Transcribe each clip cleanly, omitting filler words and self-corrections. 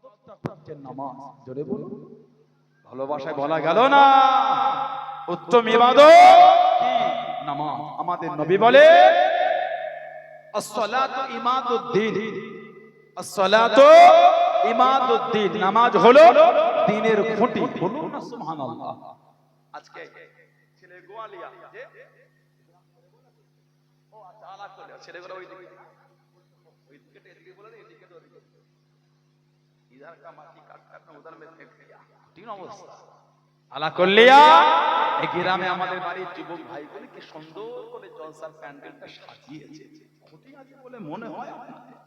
ইবাদতটা হচ্ছে নামাজ। জোরে বলুন, ভালোবাসায় বলা গেল না, উত্তম ইবাদত কি? নামাজ। আমাদের নবী বলে as-salatu imaduddin, as-salatu imaduddin, নামাজ হলো দ্বীনের খুঁটি। বলুন না সুবহানাল্লাহ। আজকে ছেলে গোয়ালিয়া যে ও আচ্ছা আলাদা করে ছেলেগুলো ওই দিকে এদিকে বলে না, এদিকে তো ওদিকে इधर का माटी काट काट उधर में फेंक दिया। तीन अवस्था আলা করলিয়া। এই গ্রামে আমাদের বাড়ির যুবক ভাইগুলো কি সুন্দর করে জলসার প্যান্ডেলটা সাজিয়েছে। খুঁটি আছে বলে মনে হয় আপনাদের,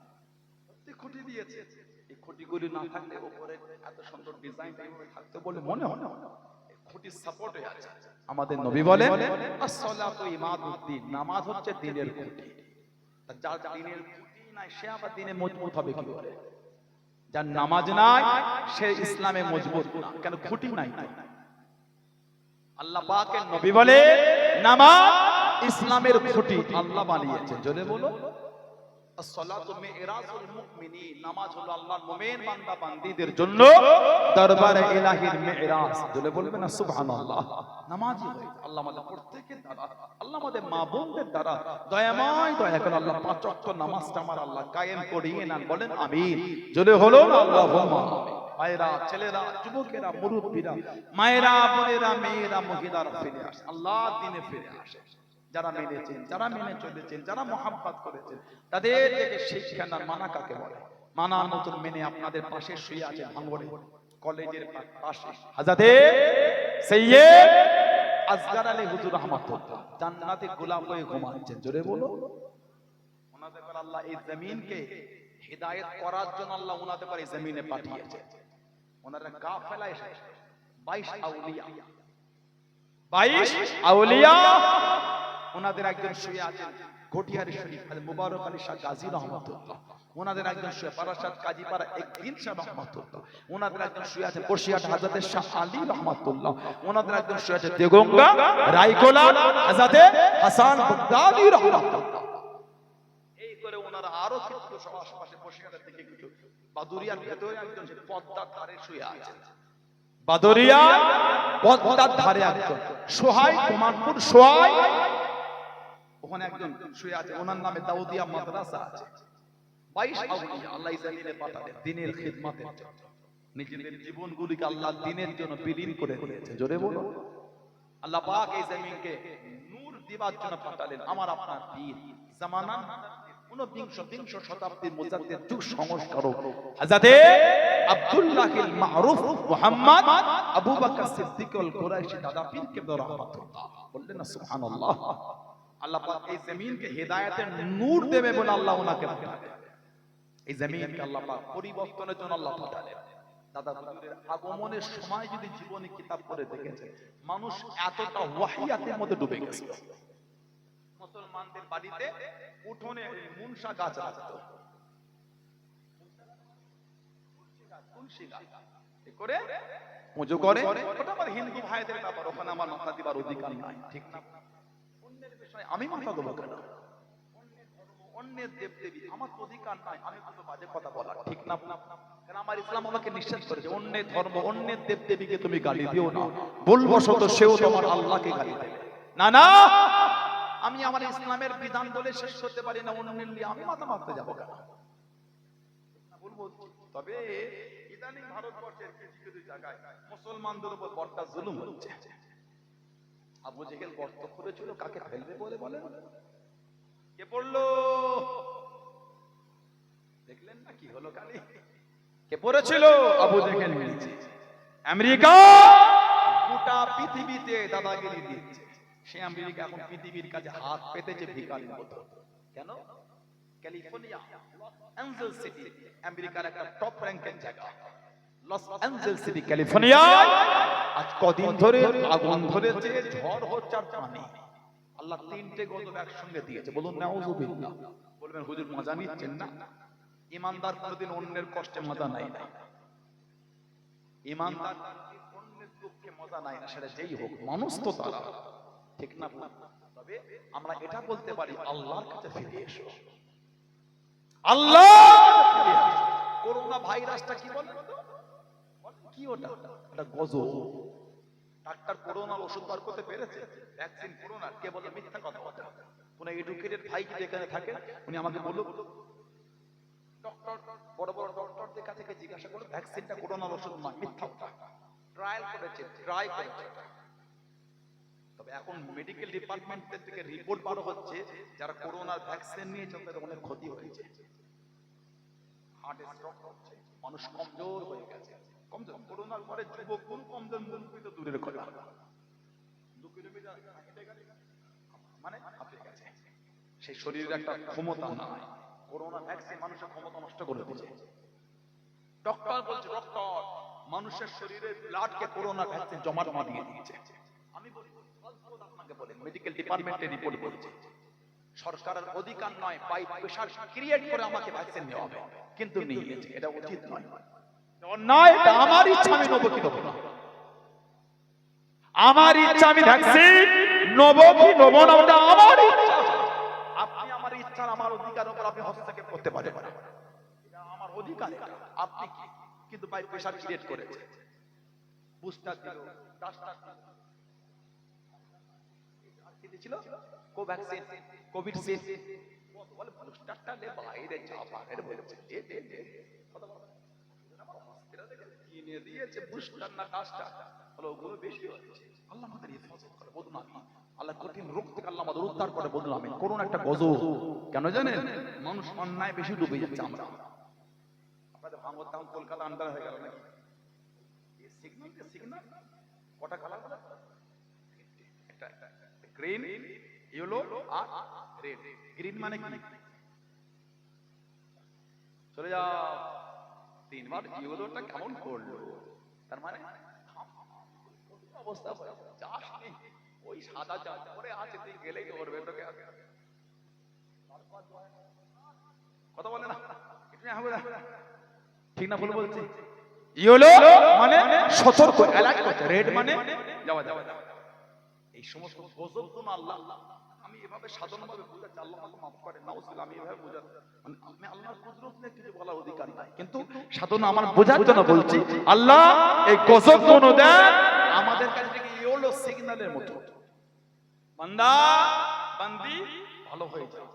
সত্যি খুঁটি দিয়েছে। এই খুঁটিগুলি না থাকলে উপরে এত সুন্দর ডিজাইন থাকতে বলে মনে হয় না। খুঁটির সাপোর্টে আছে। আমাদের নবী বলেন as-salatu imaduddin, নামাজ হচ্ছে দ্বীনের খুঁটি। যার দ্বীনের খুঁটি নাই সে আবার দ্বীনে মজবুত হবে কি করে? যার নামাজ নাই সে ইসলামে মজবুত না, কেন খুঁটি নাই। আল্লাহ পাকের নবী বলে নামাজ ইসলামের খুঁটি আল্লাহ বানিয়েছেন। জোরে বলো as-salatu mi'rajul mu'minin, নামাজ হলো আল্লাহর মুমিন বান্দা বান্দীদের জন্য দরবারে ইলাহির মি'রাজ। জোরে বলবেন না সুবহানাল্লাহ। নামাজই আল্লাহ আমাদের প্রত্যেকের দ্বারা, আল্লাহ আমাদের মা বোনদের দ্বারা দয়াময় দয়া করে আল্লাহ পাঁচ ওয়াক্ত নামাজটা আমার আল্লাহ কায়েম করিয়ে নেন। বলেন আমিন। জোরে হলো না আল্লাহুম্মা। ভাইরা, ছেলেরা, যুবকেরা, মুরব্বীরা, মায়েরা, বোনেরা, মেয়েরা, মহিলারা ফিরে আসে, আল্লাহ দ্বীনে ফিরে আসে। যারা মেনেছেন, যারা মেনে চলেছেন, যারা মহাব্বত করেছেন, তাদের থেকে শিক্ষা না মানা কাকে বলে? মানার মতন মেনে আপনাদের পাশে শুয়ে আছে ভাঙড়ে কলেজের পাশে হযরতে সৈয়দ আসগর আলী হুজুর রাহমাতুল্লাহ জান্নাতে গোলাপ হয়ে ঘুমাচ্ছেন। জোরে বলো ওনাদের পর আল্লাহ এই জমিনকে হিদায়াত করার জন্য আল্লাহ ওনাদের পর এই জমিনে পাঠিয়েছে। ওনারা কাফেলা এসেছে 22 আউলিয়া, 22 আউলিয়া। ওনাদের একজন শুয়ে আছেন ঘটিয়ারি শরীফ আল মুবারক আলী শাহ গাজী রহমাতুল্লাহ। ওনাদের একজন শুয়ে বারাসাত কাজীপাড়া একদিন শাহ রহমাতুল্লাহ। ওনাদের একজন শুয়ে আছে বসিরহাট হযরতে শাহ আলী রহমাতুল্লাহ। ওনাদের একজন শুয়ে আছে দেগঙ্গা রায়কোলা হযরতে হাসান বাগদাদি রহমাতুল্লাহ। এই করে ওনারা আরো কিছু আশেপাশে বসিরহাটের থেকে কিছু বাদুরিয়ার ভেতরে একজন পদ্মার ধারে শুয়ে আছেন। বাদুরিয়া পদ্মার ধারে একজন সোহাই কুমারপুর সোহাই, ওখানে একজন শুয়ে আছে, ওনার নামে দাউদিয়া মাদ্রাসা আছে। 22 আউলিয়া আল্লাহ জমিনে পাঠালেন দ্বীনের খিদমতের জন্য। নিজেদের জীবনগুলিকে আল্লাহ দ্বীনের জন্য বিলীন করে দিয়েছে। জোরে বলো আল্লাহ পাক এই জমিনকে নূর দিবার জন্য পাঠালেন। আমার আপনার পীর জামানার 19 শতাব্দীর মুজাদ্দিদ যুগ সংস্কারক হযরতে আব্দুল্লাহিল মারুফ মুহাম্মদ আবু বকর সিদ্দিক আল কুরাইশি দাদা পীর কেবলা রাহমাতুল্লাহ। বললেন না সুবহানাল্লাহ। আল্লাহ পাক এই জমিনকে হিদায়াতের নূর দেবে বলে আল্লাহ ওনাকে পাঠালেন। এই জমিনকে আল্লাহ পাক পরিবর্তনের জন্য আল্লাহ পাঠালেন। দাদা হুজুরের আগমনের সময় যদি জীবনী কিতাব পড়ে দেখেছে, মানুষ এতটা ওয়াহিয়াতের মধ্যে ডুবে গেছে। মুসলমানদের বাড়িতে উঠোনে মুনশা গাছ রাখতো, তুলসী গাছ করে পুজো করে। ওটা আমার হিন্দু ভাইদের ব্যাপার, ওখানে আমার মাথা দিবার অধিকার নাই, ঠিক না? অন্যের বিষয়ে আমি মাথা দেবো কেন? অন্যের দেবদেবী আমার অধিকার নাই আমি কোনো বাজে কথা বলার, ঠিক না? কারণ আমার ইসলাম আমাকে নিষেধ করেছে অন্যের ধর্ম অন্যের দেবদেবীকে তুমি গালি দিও না। ভুলবশত সেও তোমার আল্লাহকে গালি দেবে না। না, আমি আমার ইসলামের বিধান বলে শেষ করতে পারি না, অন্যের নিয়ে আমি মাথা মারতে যাবো কেন? তবে ইদানিং ভারতবর্ষের কিছু কিছু জায়গায় মুসলমানদের উপর বড় জুলুম হচ্ছে। আবু জেহেল গর্ত করেছিল, কাকে ফেলবে বলে বলেন? কে পড়লো? দেখলেন না কি হলো কালি? কে পড়েছিল? আবু জেহেল। আমেরিকা গোটা পৃথিবীতে দাদাগিরি দিচ্ছে। সে আমেরিকা এখন পৃথিবীর কাছে হাত পেতেছে ভিখারির মতো। কেন? ক্যালিফোর্নিয়া লস অ্যাঞ্জেলস সিটি আমেরিকার একটা টপ র্যাঙ্কের জায়গা। লস অ্যাঞ্জেলস সিটি ক্যালিফোর্নিয়া আজ কদিন ধরে আগুন ধরেছে, ঝড় হচ্ছে আর পানি। আল্লাহ তিনটে গজব একসঙ্গে দিয়েছে। বলুন নাউযুবিল্লাহ। বলবেন হুজুর মজা নিচ্ছেন না? ইমানদার কোনদিন অন্যের কষ্টে মজা নেয় না। ইমানদার অন্যের দুঃখে মজা নেয় না, সেটা যেই হোক, মানুষ তো তারা, ঠিক না? তবে আমরা এটা বলতে পারি আল্লাহর কাছে ফিরে এসো, আল্লাহ করোনা ভাইরাসটা কি বলেন তো? কি ওটা? এটা গজব। ডাক্তার করোনার ওষুধ বার করতে পেরেছে? ভ্যাকসিন করোনার, কে বলে মিথ্যা কথা বলে? কোন এডুকেটেড ভাই যদি এখানে থাকে উনি আমাকে বলুন, ডক্টর, বড় বড় ডক্টরদের কাছে জিজ্ঞাসা করুন ভ্যাকসিনটা করোনার ওষুধ নয়, মিথ্যা কথা। ট্রায়াল করেছে, ট্রাই করেছে। তবে এখন মেডিকেল ডিপার্টমেন্ট থেকে রিপোর্ট বার হচ্ছে যারা করোনার ভ্যাকসিন নিয়েছে তাদের অনেক ক্ষতি হয়েছে, হার্ট স্ট্রোক হচ্ছে, মানুষ কমজোর হয়ে গেছে। কমজোর করোনার পরে যুবক কোন কমজোর, মুরব্বি তো দূরের কথা, 2 কিলোমিটার হেঁটে গেলে মানে হাঁপিয়ে গেছে। সেই শরীরের একটা ক্ষমতা নাই। করোনা ভ্যাকসিন মানুষের ক্ষমতা নষ্ট করে দিয়েছে। ডক্টর বলছে, ডক্টর মানুষের শরীরের ব্লাডকে করোনা ভ্যাকসিন জমা দিয়ে দিয়েছে। আমি বলি আপনাকে বলেন মেডিকেল ডিপার্টমেন্টে রিপোর্ট করেছে, সরকারের অধিকার নয় বাই প্রেসার ক্রিয়েট করে আমাকে ভ্যাকসিন নেওয়া হবে, কিন্তু নিয়েছে। এটা উচিত নয়, অন্যায়। এটা আমার ইচ্ছা, আমি নেবো কি নেবো না, আমার ইচ্ছা, আমি ভ্যাকসিন নেবো কি নেবো না, ওটা আমার ইচ্ছা। আপনি আমার ইচ্ছা, আমার অধিকারের উপর আপনি হস্তক্ষেপ করতে পারেন, এটা আমার অধিকার। আপনি কি কিন্তু বাই প্রেসার ক্রিয়েট করেছে, বুস্টার দিল, ডাস্টার দিল, কোভ্যাক্সিন, কোভিডশিল্ড, বলে বুস্টারটা লে, বাইরে যা বাইরে বলেছে কিনে দিয়েছে, বুস্টার না ডাস্টার, বলে ওগুলো বেশি হচ্ছে। আল্লাহ আমাদের হেফাজত করে, বলুন আমিন। আল্লাহ কঠিন রোগ থেকে আল্লাহ আমাদের উদ্ধার করে, বলুন আমিন। করোনা একটা গজব, কেন জানেন? মানুষ অন্যায় বেশি ডুবে যাচ্ছে। আমরা আপনাদের ভাঙর টাউন কলকাতা আন্ডার হয়ে গেল নাকি? সিগন্যাল সিগন্যাল কটা কালার? একটা গ্রিন, ইয়েলো আর রেড। গ্রিন মানে কি? চলে যাও। 3 বার ইয়েলোটা কেমন করলো, তার মানে অবস্থা চাষ নেই, ওই সাদা চাষ করে আছে, তুই গেলেই করবে তোকে। কথা বলে না, ঠিক না ভুল বলছি? ইয়েলো মানে সতর্ক, অ্যালার্ট করতে, রেড মানে যাওয়া যাওয়া। এই সমস্ত গজব কোন আল্লাহ, আমি এভাবে সাধারণভাবে বুঝাচ্ছি, আল্লাহ আমাকে মাফ করে, নাউজুবিল্লাহ, আমি এভাবে বুঝাচ্ছি, মানে আমি আল্লাহর কুদরত নিয়ে কিছু বলার অধিকার নাই, কিন্তু সাধারণ আমার বোঝার জন্য বলছি। আল্লাহ এই গজব কোন দেন আমাদের কাছে থেকে ইয়েলো সিগন্যালের মতো, বান্দা বান্দি ভালো হয়ে যায়।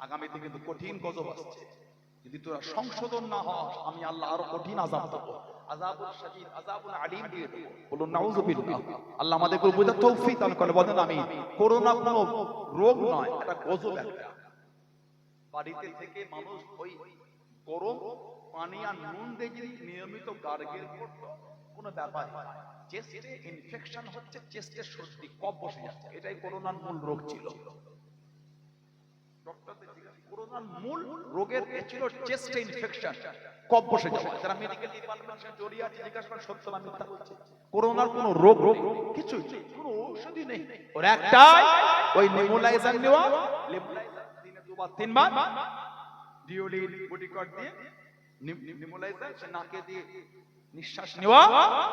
আগামীতে কিন্তু কঠিন গজব আসছে, যদি তোরা সংশোধন না হস আমি আল্লাহ আরো কঠিন আযাব দেব, আযাবুল শাদীদ, আযাবুল আলীম দিয়ে দেব। বলুন নাউযুবিল্লাহ। আল্লাহ আমাদেরকে বুঝার তৌফিক দান করে, বলেন আমিন। করোনা কোনো রোগ নয়, এটা গজব একটা। বাড়িতে থেকে মানুষ ওই গরম পানি আর নুন দিয়ে যদি নিয়মিত গার্গেল করত কোনো ব্যাপার না। চেস্টে ইনফেকশন হচ্ছে, চেস্টে সর্দি কফ বসে যাচ্ছে, এটাই করোনার মূল রোগ ছিল। ডক্টরদের জিজ্ঞাসা, করোনার মূল রোগের ছিল চেস্টে ইনফেকশন, কফ বসে যাওয়া। যারা মেডিকেল ডিপার্টমেন্টে জড়িয়ে আছে জিজ্ঞাসা করেন সত্য না মিথ্যা বলছে? করোনার কোনো রোগ কিছু কোনো ঔষধই নেই, ওর একটাই ওই নেবুলাইজার নেওয়া, নেবুলাইজার দিনে 2 বার 3 বার ডিওলিন বডিকট দিয়ে নেবুলাইজার সে নাকে দিয়ে নিঃশ্বাস নেওয়া,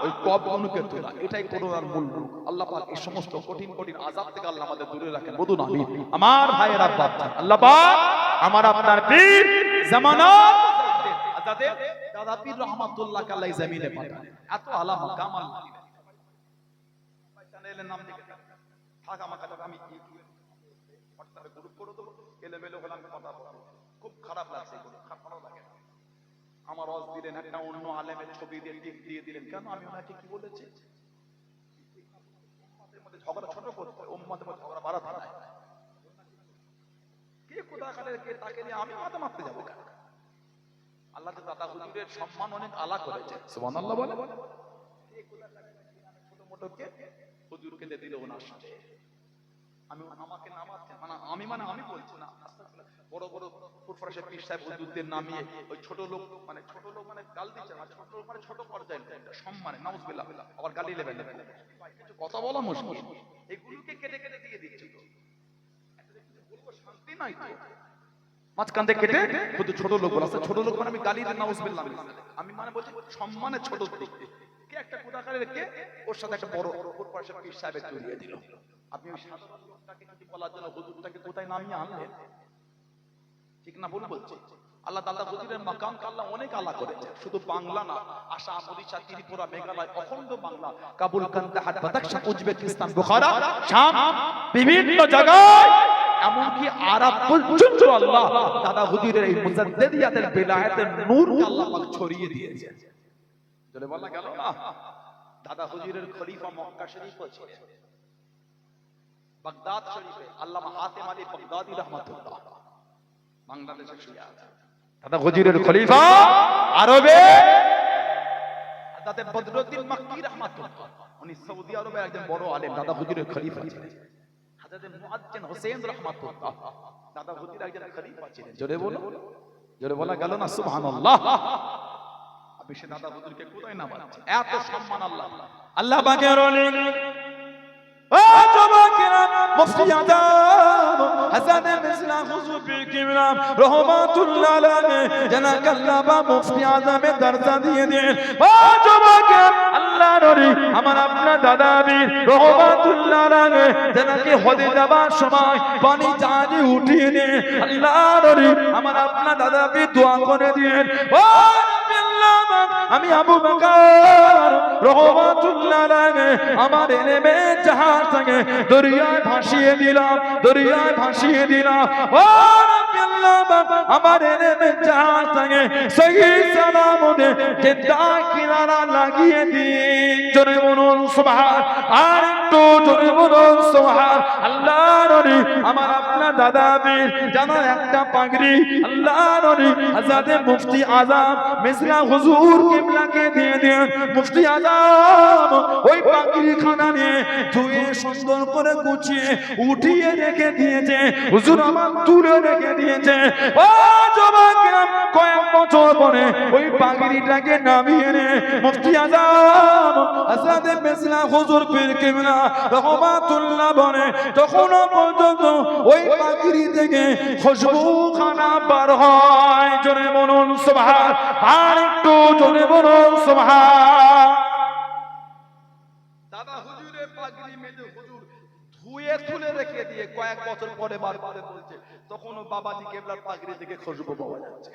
ওই কফ অনুকে তোলা, এটাই করোনার মূল রোগ। আল্লাহ পাক এই সমস্ত কঠিন কঠিন আযাব থেকে আল্লাহ আমাদের দূরে রাখেন, বলুন আমিন। আমার ভাইয়েরা বাচ্চা, আল্লাহ পাক আমার আপনার পীর জামানাত আজাদে দাদা পীর রহমাতুল্লাহ আলাইহি জমিনে পাঠান, এত আলাম কামাল চ্যানেলের নাম লিখে থাক আমার কাছে, আমি কি হোয়াটসঅ্যাপে গ্রুপ করে দেবো, এলোমেলো হলাম কথা বলবো, খুব খারাপ লাগছে, খারাপ লাগে। আমার ওয়াজ দিলেন, একটা অন্য আলেমের ছবি দিয়ে টিক দিয়ে দিলেন, কেন? আমি ওনাকে কি বলেছি? উম্মতের মধ্যে ঝগড়া ছোট করতে, উম্মতের মধ্যে ঝগড়া বাড়াতে নাই। কে কোথা কালে কে তাকে নিয়ে আমি মাথা মারতে যাবো কেন? আল্লাহ তো দাদা হুজুরের সম্মান অনেক আলা করেছে, সুবহানাল্লাহ বলে। কে কোথা কালে ছোট মোটো কে হুজুরকে দিয়ে দিল ওনার সাথে, আমি আমাকে নামাচ্ছে, মানে আমি বলছি না, বড় বড় ফুরফুরা পীর সাহেব হুজুরদের নামিয়ে ওই ছোট লোক মানে গাল দিচ্ছে না, ছোট মানে ছোট পর্যায়ে সম্মানে, নাউজুবিল্লাহ, আবার গালি নেবেন না, কিছু কথা বলা মুশকিল, এগুলোকে কেটে কেটে দিয়ে দিচ্ছে তো, বলবো শান্তি নাই তো, মাঝখান থেকে কেটে শুধু ছোট লোক বলা, ছোট লোক মানে আমি গালি দিই, নাউজুবিল্লাহ, আমি মানে বলছি সম্মানে ছোট দিক কে একটা কোথাকারে কে ওর সাথে একটা বড় ফুরফুরা পীর সাহেবের জড়িয়ে দিল। আপনি ওই সাধারণ লোকটাকে যদি বলার জন্য হুজুরটাকে কোথায় নামিয়ে আনলেন? ঠিক না ভুল বলছি? আল্লাহ দাদা হুজুরের মাকামকে আল্লাহ অনেক আলা করেছে, শুধু বাংলা না, আসাম, ওড়িশা, ত্রিপুরা, মেঘালয়, অখণ্ড Bangla, Kabul, Kandahar, Badakhshan, Uzbekistan, Bukhara, শাম, বিভিন্ন জায়গায়, এমনকি আরব পর্যন্ত আল্লাহ দাদা হুজুরের এই মুজাদ্দিদিয়াতের বেলায়েতের নূরকে আল্লাহ পাক ছড়িয়ে দিয়েছে। জোরে বলা গেল না? দাদা হুজুরের খলিফা মক্কা শরীফও ছিলেন, বাগদাদ শরীফে আল্লামা হাতেম আলী বাগদাদি রাহমাতুল্লাহ বাংলাদেশে শুয়ে আছেন। দাদা হুজুরের খলিফা আরবে হযরত বদরুদ্দিন মাক্কি রাহমাতুল্লাহ, উনি সৌদি আরবের একজন বড় আলেম, দাদা হুজুরের খলিফা ছিলেন। হযরত মুআজ্জিন হোসেন রাহমাতুল্লাহ, দাদা হুজুর একজন খলিফা ছিলেন। জোরে বলো, জোরে বলা গেল না? সুবহানাল্লাহ। আপনি সে দাদা হুজুরকে কোথায় না বলছেন? এত সম্মান আল্লাহ আল্লাহ পাকের ওলি ও জবাকিরা মুফতি আযম হাসান মিসলা হুজুর পীর কিবলা রহমাতুল্লাহ আলাইহি জানাক আল্লাহ বা মুফতি আযমে দরজা দিয়ে দেন। ও জবাকিরা আল্লাহর ওলি আমার আপনার দাদা বীর রহমাতুল্লাহ আলাইহি জানাকে হদে যাবার সময় পানি জানি উঠিয়ে দেন। আল্লাহর ওলি আমার আপনার দাদা বীর দোয়া করে দেন। ও আমি আবু বকর রহমাতুল্লাহ আলাইহি আমার ইলমে জাহাজ থেকে দরিয়ায় ভাসিয়ে দিলাম, দরিয়ায় ভাসিয়ে দিলাম। ও রাব্বি আল্লাহ আমার ইলমে জাহাজ থেকে সহি সালামতে জেদ্দা কিনারা লাগিয়ে দিন। জোরে বলুন সুবহান, আর একটু জোরে বলুন সুবহান। আল্লাহর ওলি আমার আপনার দাদা বীর জানার একটা পাগড়ি আল্লাহর ওলি হযরত মুফতি আযম মিসলা হুজুর কিবলাকে দিয়ে দেন। মুফতি আযম ওই পাগড়ি খানা নিয়ে ধুয়ে সুন্দর করে গুছিয়ে উঠিয়ে রেখে দিয়েছে, হুজুর আমার তুলে রেখে দিয়েছে। ও জবাকিরা কয়েক বছর পরে ওই পাগড়িটাকে নামিয়ে নে মুফতি আযম হযরত মিসলা হুজুর পীর কিবলা রহমাতুল্লাহ বলে তখনও পর্যন্ত ওই পাগড়ি থেকে খুশবু খানা বার হয়। জোরে বলুন সুবহান, আর একটু জোরে বলুন সুবহান। দাদা হুজুরের পাগড়ি মেজে হুজুর ধুয়ে তুলে রেখে দিয়ে কয়েক বছর পরে বার করে বলছে তখনও বাবাজি কেবলার পাগড়ি থেকে খুশবু পাওয়া যাচ্ছে।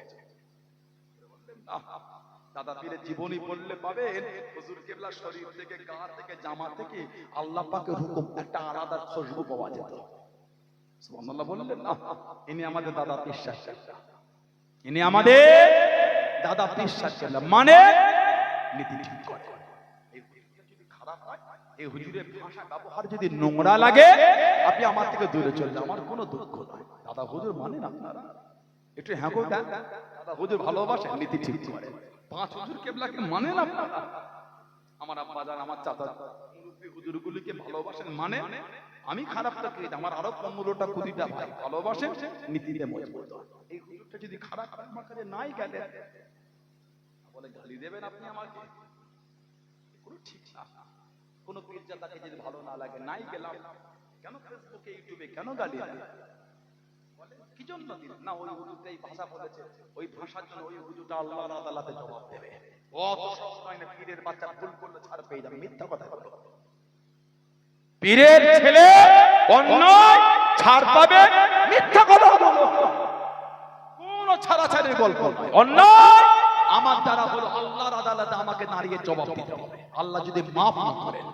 দাদা পীরের জীবনী পড়লে পাবেন হুজুর কেবলার শরীর থেকে, গা থেকে, জামা থেকে আল্লাহ পাকের হুকুম একটা আলাদা খুশবু পাওয়া যেত। সুবহানাল্লাহ বললেন না? ইনি আমাদের দাদা পীর সাহেব, ইনি আমাদের দাদা পীর সাহেব, মানে নীতি ঠিক করে। এই হুজুরটা যদি খারাপ হয়, এই হুজুরের ভাষা ব্যবহার যদি নোংরা লাগে, আপনি আমার থেকে দূরে চলে যান, আমার কোনো দুঃখ নাই। দাদা হুজুর মানেন আপনারা? একটু হ্যাঁ গো দেন। দাদা হুজুর ভালোবাসেন, নীতি ঠিক করে। পাঁচ হুজুর কেবলাকে মানেন আপনারা? আমার আব্বা জান, আমার চাচা মুরব্বি হুজুরগুলিকে ভালোবাসেন, মানে আমি খারাপটা করি, আমার আরো 15টা 20টা ভাই ভালোবাসেন, নীতিতে মজবুত। এই হুজুরটা যদি খারাপ হয়, আমার কাছে নাই গেলে বলে গালি দেবেন আপনি আমাকে, কোনো ঠিক না। কোন পীরজাদাকে যদি ভালো না লাগে, নাই গেলাম কেন, ফেসবুকে ইউটিউবে কেন গালি দেন? কি জন্য দিন না? ওই হুজুরটা এই ভাষা বলেছে, ওই ভাষার জন্য ওই হুজুরটা আল্লাহর আদালতে জবাব দেবে। অত সহজ নয় না। পীরের বাচ্চা ভুল করলে ছাড় পেয়ে যাবে, মিথ্যা কথা বলো। পীরের ছেলে অন্যায় ছাড় পাবে, মিথ্যা কথা বলো। কোন ছাড়াছাড়ির গল্প নয়। অন্যায় আমার দ্বারা হলো আল্লাহর আদালতে আমাকে দাঁড়িয়ে জবাব দিতে হবে, আল্লাহ যদি মাফ না করেন।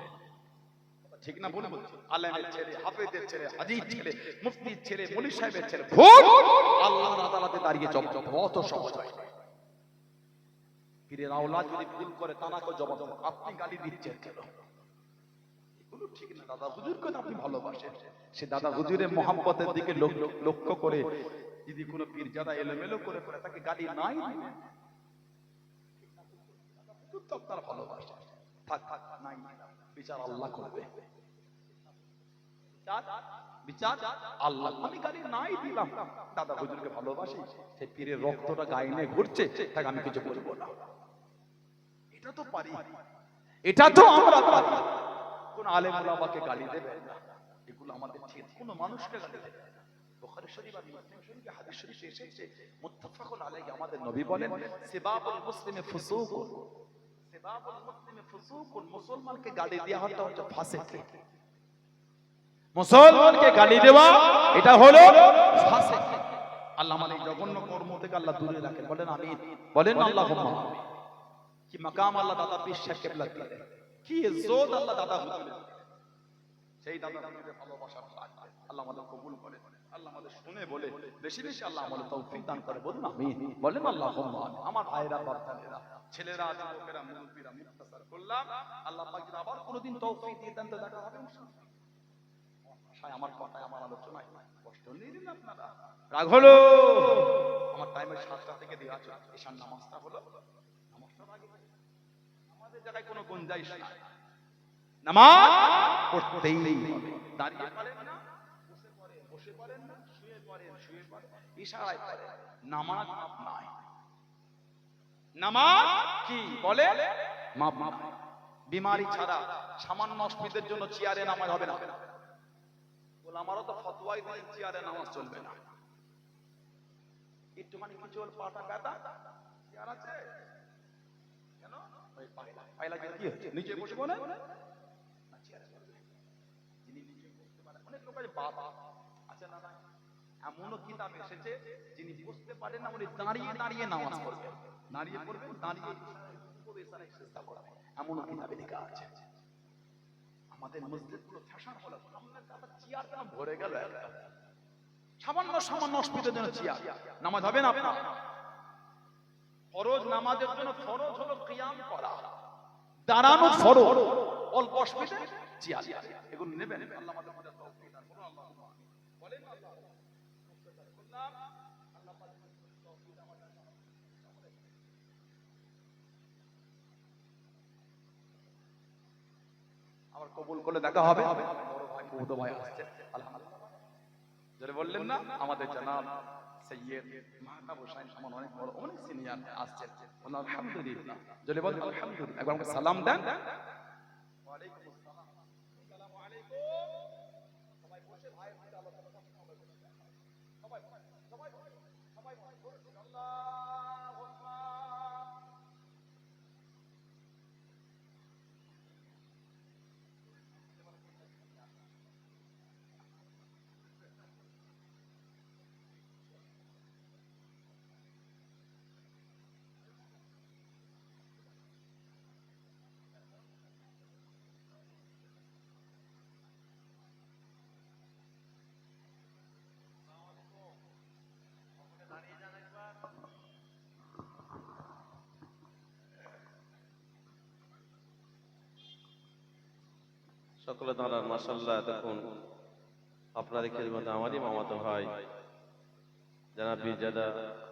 ঠিক না বলে বলছি? আলেমের ছেলে, হাফেজের ছেলে, হাজীর ছেলে, মুফতির ছেলে, মুলি সাহেবের ছেলে ভুল আল্লাহর আদালতে দাঁড়িয়ে জবাব দিতে হবে, অত সহজ হয়। পীরের আওলাদ যদি ভুল করে, তানাকে জবাব দেবে। আপনি গালি দিচ্ছেন কেন? এগুলো ঠিক না। দাদা হুজুরকে আপনি ভালোবাসেন, সে দাদা হুজুরের মহব্বতের দিকে লক্ষ্য করে যদি কোনো পীরজাদা এলোমেলো করে পড়ে, তাকে গালি নাই দিবেন। হুজুর তো আপনার ভালোবাসেন, থাক থাক নাই, বিচার আল্লাহ করবে। বিচার আল্লাহ। আমি গালি নাই দিলাম, দাদা হুজুরকে ভালোবাসি, সেই পীরের রক্তটা গায়ে নিয়ে ঘুরছে, তাকে আমি কিছু বলবো না। এটা তো পারি, এটা তো আমরা পারি। কোন আলেম ওলামাকে গালি দেবে না, এগুলো আমাদের ঠিক। কোন মানুষকে গালি দেবে না। বুখারী শরীফ আর মুসলিম শরীফে হাদিস শরীফে এসেছে, মুত্তাফাকুন আলাইহি, আমাদের নবী বলেন সিবাবুল মুসলিমি ফুসুকুন, সিবাবুল মুসলিমি ফুসুকুন, মুসলমানকে গালি দেওয়াটা হচ্ছে ফাসিক। মুসলমানকে গালি দেওয়া এটা হলো ফাসিক। আল্লাহ আমাদের জঘন্য কর্ম থেকে আল্লাহ দূরে রাখেন, বলেন আমিন, বলেন আল্লাহুম্মা আমিন। কি মাকাম আল্লাহ দাদা পীর সাহেব কেবলা দিলেন, কি ইজ্জত আল্লাহ দাদা দিলেন, সেই দাদা হুজুরের ভালোবাসার লাগবে আল্লাহ আমাদের কবুল করে, আল্লাহ আমাদের শুনে বলে বেশি বেশি আল্লাহ আমাদের তৌফিক দান করে, বলুন আমিন, বলেন আল্লাহুম্মা আমিন। আমার ভাইরা বাচ্চারা ছেলেরা যুবকেরা মুরব্বিরা মুক্তাসার করলাম, আল্লাহ পাক যদি আবার কোনোদিন তৌফিক দিয়ে দেন তো দেখা হবে ইনশাআল্লাহ। আমার কথায় আমার আলোচনায় কষ্ট নিলেন আপনারা, রাগ হলো? আমার টাইমের 7টা থেকে দেওয়া আছে, ঈশান নামাজটা হলো, নামাজটা আগে আমাদের জায়গায় কোনো গুঞ্জাইশ নাই, নামাজ পড়তেই হবে। দাঁড়িয়ে পারেন না বসে পড়েন, বসে পড়েন না শুয়ে পড়েন, শুয়ে পড়েন, ইশারায় পড়েন, নামাজ মাপ নাই। নামাজ কি বলে মাপ নাই। বিমারি ছাড়া সামান্য অসুবিধার জন্য চেয়ারে নামাজ হবে না, আমারও তো ফতোয়াই দেন চেয়ারে নামাজ চলবে না। একটুখানি কিছু হল পাটা ব্যথা, চেয়ার আছে কেন ওই পায়লা কি হচ্ছে নিচে বসে বলেন না চেয়ারে চলবে, যিনি নিচে বসতে পারেন। অনেক লোক আছে বাবা আছে না, এমনও কিতাব এসেছে যিনি বসতে পারেন না উনি দাঁড়িয়ে দাঁড়িয়ে নামাজ পড়বেন, দাঁড়িয়ে পড়বেন, দাঁড়িয়ে ইশারায় চেষ্টা করবেন, এমনও কিতাবে লেখা আছে। আমাদের মসজিদগুলো ফ্যাশন হলো সামনে দাদা চেয়ার কেন ভরে গেল, সামান্য সামান্য অসুবিধার জন্য চেয়ার, নামাজ হবে না আপনার। ফরজ নামাজের জন্য ফরজ হলো কিয়াম করা, দাঁড়ানো ফরজ, অল্প অসুবিধা চেয়ার, এগুলো নেবেন, আল্লাহ আমাদের মধ্যে তৌফিক দান করুন, আল্লাহুম্মা আমিন, বলেন আল্লাহ। আল্লাহ পাক তৌফিক আমাদের আবার কবুল করলে দেখা হবে। বড় ভাই বড় ভাই আসছে আলহামদুলিল্লাহ, যারা বললেন না আমাদের জনাব সৈয়দ মাহতাব হোসেন সামনে অনেক বড় অনেক সিনিয়র আসছেন, আলহামদুলিল্লাহ যারা বলেন আলহামদুলিল্লাহ, একবার আমাকে সালাম দেন। ওয়া আলাইকুম আসসালাম, আসসালামু আলাইকুম। সবাই বসে ভাই ভাই আলোচনা করতে হবে, সবাই সবাই সবাই সবাই বসে আল্লাহুম্মা। সকলে দাঁড়ান, মাশাআল্লাহ। দেখুন আপনাদের খেদমতে আমারই মামাতো ভাই জানাব পীরজাদা